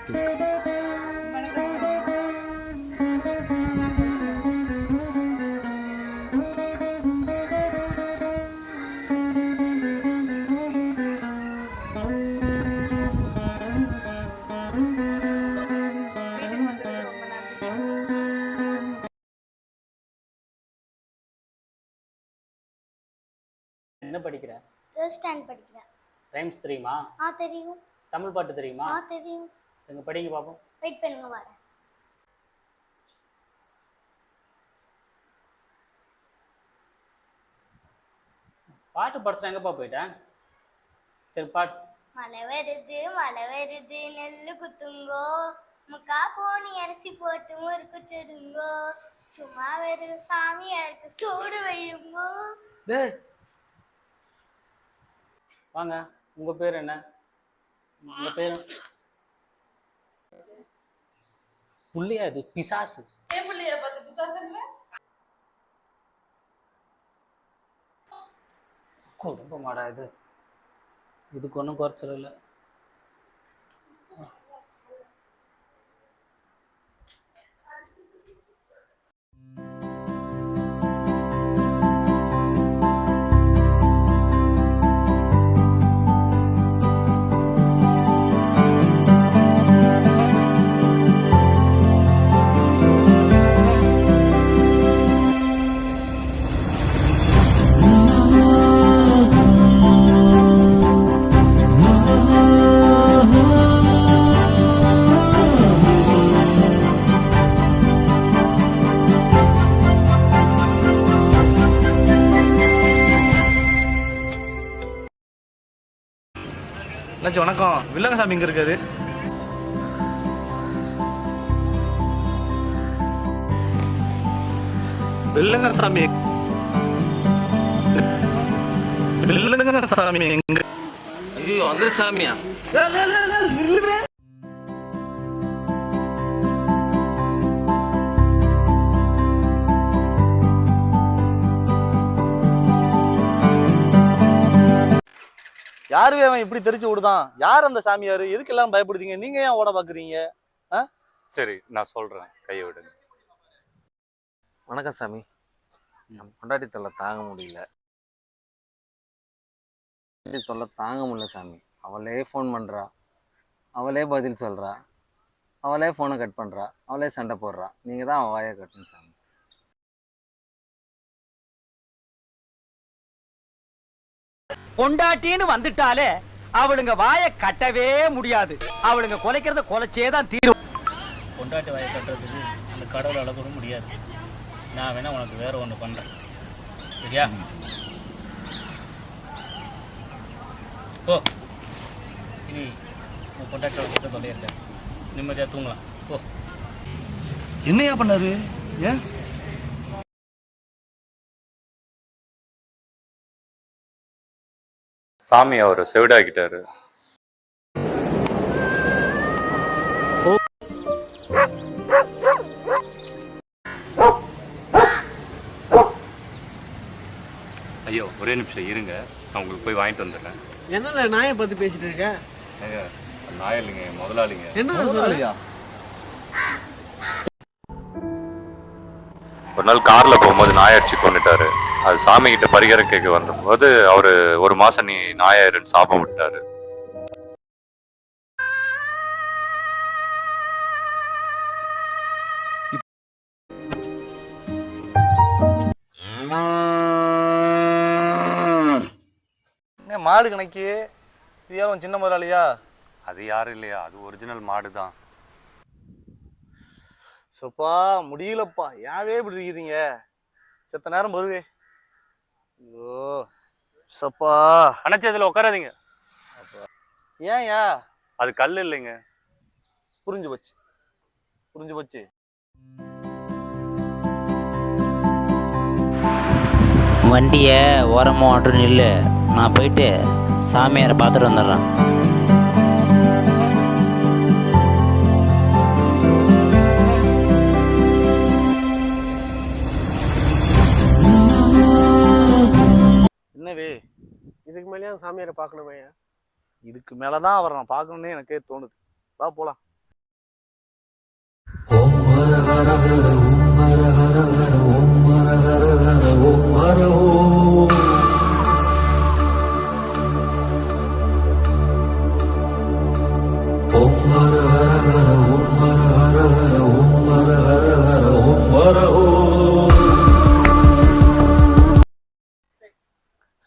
வணக்கம் சாமி. வீட்டுக்கு வந்ததுக்கு ரொம்ப நன்றி சாமி. என்ன படிக்கிற? தேர்ட் ஸ்டாண்ட் படிக்கிறேன். ரைம்ஸ் தெரியுமா? தெரியும். தமிழ் பாட்டு தெரியுமா? தெரியும். எங்க படிங்க பாப்போம். வெயிட் பண்ணுங்க வரேன். பாட்டு படிச்சுட்டு எங்கப்பா போயிட்டேன்? சரி பாட்டு. மழை வருது நெல்லு குத்துங்கோ, முக்கா போனி அரிசி போட்டு முறுக்கு சுடுங்கோ, சும்மா வெறும் சாமியாருக்கு சூடு வையுங்கோ. வாங்க, உங்க பேர் என்ன? உங்க பேர் புள்ளையா? இது பிசாசு. குடும்பமாடா இது. இதுக்கு ஒன்றும் குறைச்சல் இல்லை. அண்ணாச்சி வணக்கம். வில்லங்கசாமி இங்கே இருக்காரு. வில்லங்கசாமி வில்லங்கசாமி எங்க? ஐயோ அந்த சாமியா? யாருவே அவன் இப்படி தெரிச்சு விடுதான்? யார் அந்த சாமியாரு? எதுக்கு எல்லாரும் பயப்படுதீங்க? நீங்க ஏன் ஓட பாக்குறீங்க? சரி நான் சொல்றேன், கையை விடுங்க. வணக்கம் சாமி. பொண்டாட்டி தொல்லை தாங்க முடியல. தாங்க முடியல சாமி. அவளே ஃபோன் பண்றா, அவளே பதில் சொல்றா, அவளே ஃபோனை கட் பண்றா, அவளே சண்டை போடுறா. நீங்க தான் அவன் வாயை கட்டணும் சாமி. பொண்டாட்டின்னு வந்துட்டாலே அவளுங்க வாயை கட்டவே முடியாது. அவளுங்க கொலைக்கிறத கொலைச்சேதான் தீரும். பொண்டாட்டி வாயை கட்டுறதுக்கு அந்த கடவுளை அளக்கூட முடியாது. நான் வேணா உனக்கு வேற ஒன்று பண்றேன், சரியா? ஓ, இனி உன் பொண்டாட்டியோட கிட்ட சொல்லியிருக்கேன், நிம்மதியாக தூங்கலாம். ஓ. என்னையா பண்ணாரு? ஏன் சாமி அவரை செவிடாக்கிட்டாரு. ஐயோ ஒரே நிமிஷம் இருங்க, நான் உங்களுக்கு போய் வாங்கிட்டு வந்துடுறேன். என்ன நாயை பத்தி பேசிட்டு இருக்க? நாய் இல்லைங்க, முதலாளிங்க. என்ன? ஒரு நாள் கார்ல போகும்போது நாயை அடிச்சு கொண்டுட்டாரு. அது சாமி கிட்ட பரிகாரம் கேட்க வந்தபோது அவரு ஒரு மாசம் நீ நாயாயிருன்னு சாபம் விட்டாரு. மாடு கணக்கு இது யாரும் சின்ன முதலாளியா? அது யாரும் இல்லையா, அது ஒரிஜினல் மாடு தான். சப்பா முடியலப்பா, ஏவே இப்படி இருக்கிறீங்க? செத்த நேரம் வருவே. ஐயோ சப்பா. அணைச்சி அதுல உட்காராதீங்க. ஏன்யா? அது கல் இல்லைங்க. புரிஞ்சு போச்சு, புரிஞ்சு போச்சு. வண்டியை ஓரமாக ஓட்டு நில்லு, நான் போயிட்டு சாமியாரை பார்த்துட்டு வந்துடுறேன். என்னவே இதுக்கு மேலேயும் சாமியாரை பார்க்கணுமே? இதுக்கு மேலதான் அவரை நான் பார்க்கணும்னு எனக்கே தோணுது. வா போலாம்.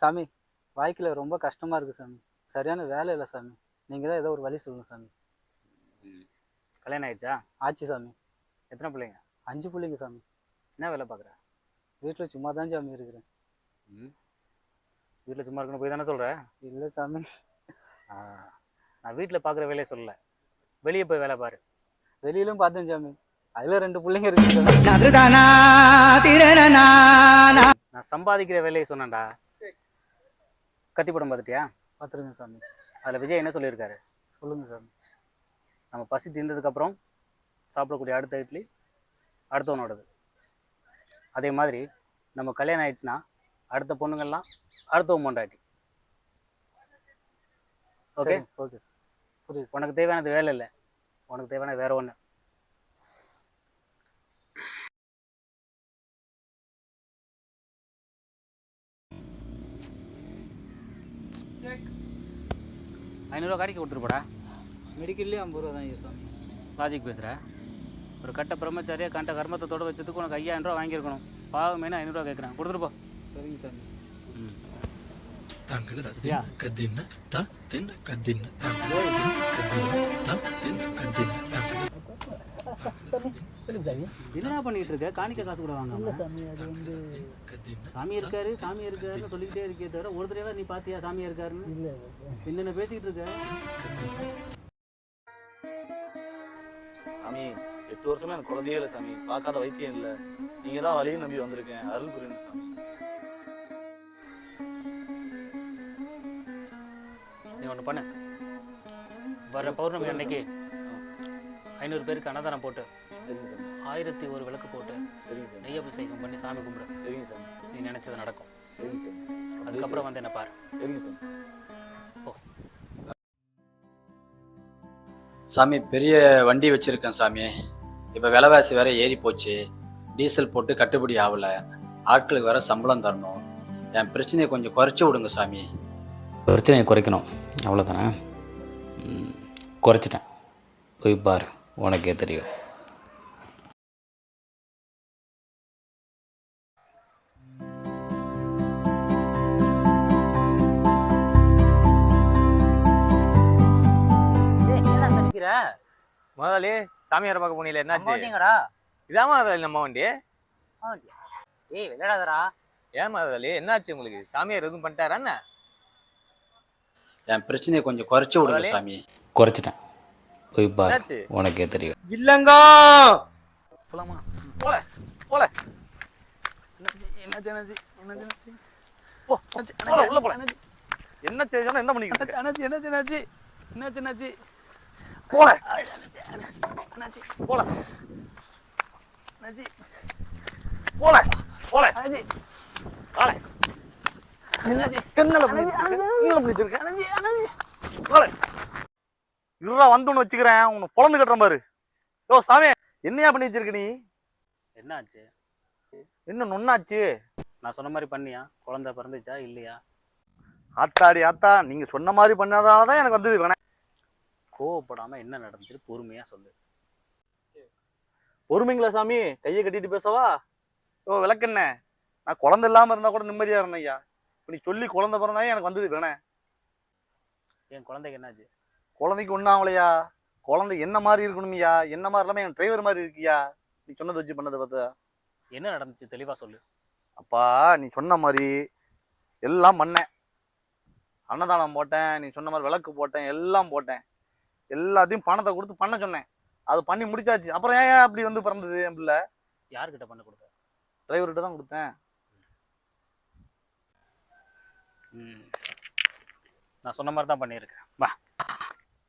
சாமி, வாழ்க்கையில் ரொம்ப கஷ்டமாக இருக்குது சாமி. சரியான வேலை இல்லை சாமி. நீங்கள் தான் ஏதோ ஒரு வழி சொல்லுங்கள் சாமி. கல்யாணம் ஆயிடுச்சா? ஆச்சு சாமி. எத்தனை பிள்ளைங்க? 5 பிள்ளைங்க சாமி. என்ன வேலை பார்க்குற? வீட்டில் சும்மா தான் சாமி இருக்கிறேன். வீட்டில் சும்மா இருக்குன்னு போய் தானே சொல்கிறேன்? இல்லை சாமி. நான் வீட்டில் பார்க்குற வேலையை சொல்லலை, வெளியே போய் வேலை பாரு. வெளியிலும் பார்த்தேன் சாமி. அதில் 2 பிள்ளைங்க இருக்கு சாமி. நான் சம்பாதிக்கிற வேலையை சொன்னேன்டா. கத்தி படம் பார்த்துட்டியா? பார்த்துருங்க சாமி. அதில் விஜய் என்ன சொல்லியிருக்காரு? சொல்லுங்கள் சாமி. நம்ம பசி தீர்ந்ததுக்கப்புறம் சாப்பிடக்கூடிய அடுத்த இட்லி அடுத்தவனோடது. அதே மாதிரி நம்ம கல்யாணம் ஆயிடுச்சுன்னா அடுத்த பொண்ணுங்கள்லாம் அடுத்தவன் பொண்டாட்டி. ஓகே ஓகே புரியுது. உனக்கு தேவையானது வேலை இல்லை, உனக்கு தேவையானது வேற ஒன்று. ₹500 கடைக்கு கொடுத்துருப்படா. மெடிக்கல்லே 50 ரூபா தான் சாமி. லாஜிக் பேசுகிற? ஒரு கட்ட பிரம்மச்சாரியாக கண்ட கர்மத்தோட வச்சதுக்கு உனக்கு ₹5000 வாங்கியிருக்கணும். பாவமேனு ₹500 கேட்குறேன், கொடுத்துருப்போம். சரிங்க சாமி. என்னடா பண்ணிட்டு இருக்க? காணிக்க காசு கூட வாங்க. சாமி இருக்காரு சாமி இருக்காருன்னு சொல்லிக்கிட்டே இருக்கே தவிர ஒரு தடவை நீ பாத்தியா சாமி இருக்காருன்னு? என்னென்ன பேசிக்கிட்டு இருக்க? சாமி 8 வருஷமா எனக்கு குழந்தையே இல்லை சாமி. பார்க்காத வைத்தியம் இல்லை. நீங்க தான் வழியை நம்பி வந்திருக்கேன். அருள் புரியுங்க சாமி. நீ ஒன்று பண்ணு, வர பௌர்ணமி அன்னைக்கு 500 பேருக்கு அன்னதானம் போட்டு 1001 விளக்கு போட்டு நெய்யபிஷேகம் பண்ணி சாமி கும்பிடு. சரிங்க சாமி. நீ நினைச்சது நடக்கும். சரிங்க சாமி. அதுக்கப்புறம் வந்து என்ன பாரு. சரிங்க சாமி. சாமி, பெரிய வண்டி வச்சுருக்கேன் சாமி. இப்போ விலைவாசி வேற ஏறி போச்சு. டீசல் போட்டு கட்டுப்படி ஆகலை. ஆட்களுக்கு வேற சம்பளம் தரணும். என் பிரச்சனையை கொஞ்சம் குறைச்சி விடுங்க சாமி. பிரச்சனையை குறைக்கணும் அவ்வளோதானே? குறைச்சிட்டேன், போய் பாரு, உனக்கே தெரியும். முதலாளி சாமியாரை பார்க்க போனீங்களே, என்னாச்சு? மாட்டீங்கடா. இதான் முதலாளி நம்ம வண்டி. ஏய் விளையாடாதடா. ஏன் முதலாளி, என்னாச்சு உங்களுக்கு? சாமியார் எதுவும் பண்ணிட்டாரா என்ன? என் பிரச்சனையை கொஞ்சம் குறைச்சி விடுங்க சாமி. குறைச்சிட்டேன், போய் பாரு, என்னாச்சு? உனக்கே தெரியும். இல்லங்க. போலாமா? போல போல என்னாச்சு என்னாச்சு என்னாச்சு போ போல உள்ள போல. என்ன செய்யணும்? என்ன பண்ணிக்கிட்டு இருக்க? என்னாச்சு என்னாச்சு என்னாச்சு என்னாச்சு என்னாச்சு போல என்னாச்சு போல என்னாச்சு போல போல என்னாச்சு போல. என்னாச்சு கண்ணல பண்ணிட்டு போல. இருடா வந்து வச்சுக்கிறேன். உன்னை பொழந்து கட்டுற பாரு. யோ சாமி, என்னையா பண்ணி வச்சிருக்க நீ? என்ன ஆச்சு? என்ன நொன்னாச்சு? நான் சொன்ன மாதிரி பண்ணியா? குழந்தை பிறந்துச்சா இல்லையா? ஆத்தாடி ஆத்தா, நீங்க சொன்ன மாதிரி பண்ணாதாலதான் எனக்கு வந்தது. வேணா கோவப்படாம என்ன நடந்துச்சு பொறுமையா சொல்லு. பொறுமைங்களா சாமி? கையை கட்டிட்டு பேசவா? ஓ விளக்கண்ண, நான் குழந்தை இல்லாம இருந்தா கூட நிம்மதியா இருந்தேன் ஐயா. இப்ப நீ சொல்லி குழந்தை பிறந்தாயே எனக்கு வந்தது. வேணே என் குழந்தைக்கு என்னாச்சு? குழந்தைக்கு ஒன்றும் ஆகலையா? குழந்தை என்ன மாதிரி இருக்கணும்யா? என்ன மாதிரி இல்லாமல் என் டிரைவர் மாதிரி இருக்கியா? நீ சொன்னதை வச்சு பண்ணதை பார்த்தா என்ன நடந்துச்சு தெளிவா சொல்லு. அப்பா, நீ சொன்ன மாதிரி எல்லாம் பண்ணேன். அன்னதானம் போட்டேன், நீ சொன்ன மாதிரி விளக்கு போட்டேன், எல்லாம் போட்டேன். எல்லாத்தையும் பணத்தை கொடுத்து பண்ண சொன்னேன். அது பண்ணி முடிச்சாச்சு. அப்புறம் ஏன் அப்படி வந்து பிறந்தது என் பிள்ளை? யாருக்கிட்ட பண்ண கொடுத்த? டிரைவர்கிட்ட தான் கொடுத்தேன். நான் சொன்ன மாதிரி தான் பண்ணியிருக்கேன். வா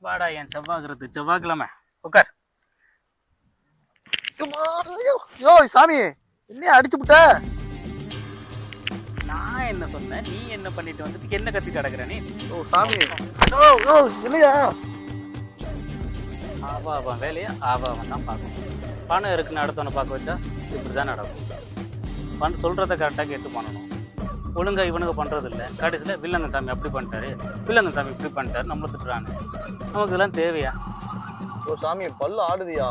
வாடா, என் செவ்வாய்க்கிறது செவ்வாய்க்கிழமை உட்கார். யோ சாமி, என்னையா அடிச்சு விட்ட? நான் என்ன சொன்னேன், நீ என்ன பண்ணிட்டு வந்துட்டு என்ன கத்தி கிடக்குற நீ? ஓ சாமி, இல்லையா? ஆவா அவன் வேலையை ஆவா அவன் தான் பார்க்கணும். பணம் இருக்குன்னு அடுத்தவனை பார்க்க வச்சா இப்படி தான் நடக்கும். சொல்கிறத கரெக்டாக கேட்டு பண்ணணும். ஒழுங்கா இவனுக்கு பண்ணுறது இல்லை. கடைசியில் வில்லங்க சாமி அப்படி பண்ணிட்டாரு, வில்லங்க சாமி இப்படி பண்ணிட்டாரு, நம்மளை திட்டுறாங்க. நமக்கு இதெல்லாம் தேவையா? ஓ சாமி பல்லு ஆடுதியா?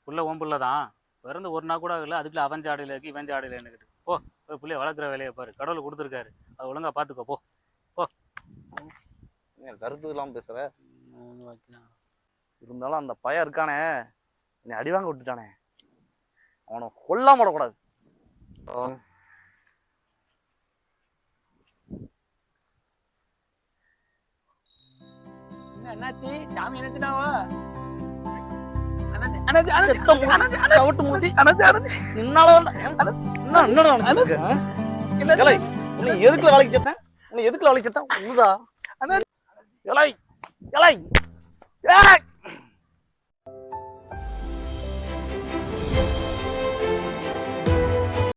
புள்ள ஓம் புள்ள தான், பிறந்து ஒரு நாள் கூட இல்லை, அதுக்குள்ள அவன் ஜாடையில் இருக்கு இவன் ஜாடையில் என்னக்கிட்டு. போ போய் பிள்ளைய வளர்க்குற வேலையை பாரு, கடவுள் கொடுத்துருக்காரு, அது ஒழுங்கா பார்த்துக்கோ. போ போ. கருத்து இல்லாமல் பேசுற. இருந்தாலும் அந்த பையன் இருக்கானே, என்னை அடி வாங்க விட்டுட்டானே, அவனை கொல்லாம விடக்கூடாது. என்னாச்சு சாமி நினைச்சிட்டாவா? எதுக்குல வேலைக்கு சேர்த்தேன்? எதுக்குல வேலைக்கு சேர்த்தேன்?